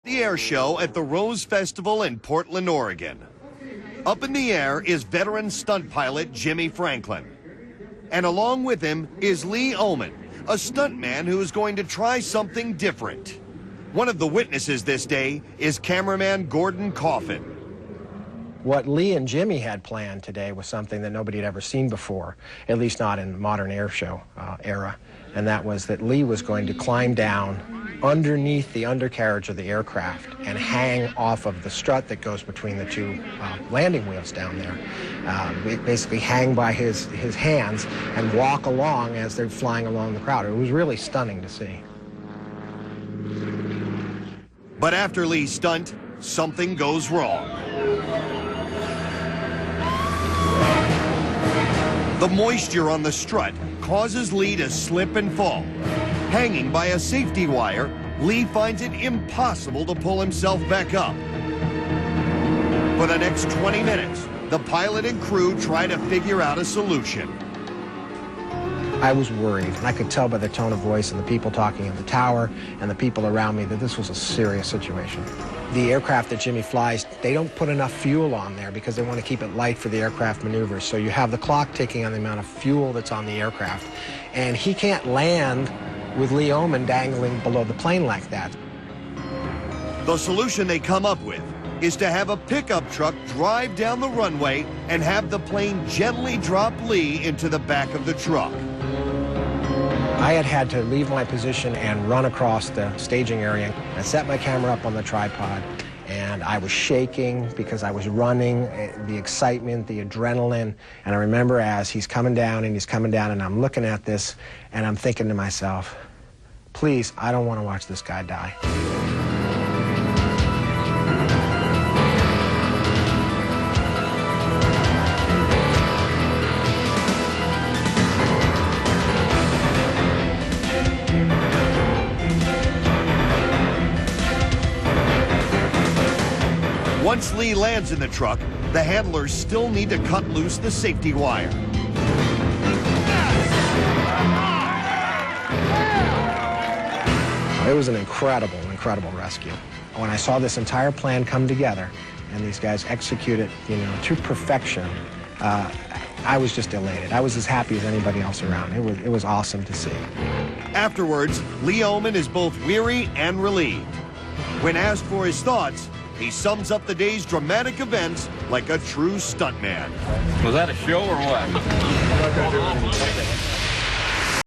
The air show at the Rose Festival in Portland, Oregon. Up in the air is veteran stunt pilot Jimmy Franklin. And along with him is Lee Oman, a stuntman who is going to try something different. One of the witnesses this day is cameraman Gordon Coffin. What Lee and Jimmy had planned today was something that nobody had ever seen before, at least not in the modern air show era. And that was that Lee was going to climb down underneath the undercarriage of the aircraft and hang off of the strut that goes between the two landing wheels down there. Basically hang by his hands and walk along as they're flying along the crowd. It was really stunning to see. But after Lee's stunt, something goes wrong. The moisture on the strut causes Lee to slip and fall. Hanging by a safety wire, Lee finds it impossible to pull himself back up. For the next 20 minutes, the pilot and crew try to figure out a solution. I was worried, and I could tell by the tone of voice and the people talking in the tower and the people around me that this was a serious situation. The aircraft that Jimmy flies, they don't put enough fuel on there because they want to keep it light for the aircraft maneuvers. So you have the clock ticking on the amount of fuel that's on the aircraft. And he can't land with Lee Oman dangling below the plane like that. The solution they come up with is to have a pickup truck drive down the runway and have the plane gently drop Lee into the back of the truck. I had to leave my position and run across the staging area. I set my camera up on the tripod, and I was shaking because I was running, the excitement, the adrenaline. And I remember as he's coming down, and I'm looking at this, and I'm thinking to myself, please, I don't want to watch this guy die. Once Lee lands in the truck, the handlers still need to cut loose the safety wire. It was an incredible rescue. When I saw this entire plan come together and these guys execute it, to perfection, I was just elated. I was as happy as anybody else around. It was awesome to see. Afterwards, Lee Oman is both weary and relieved. When asked for his thoughts, he sums up the day's dramatic events like a true stuntman. Was that a show or what?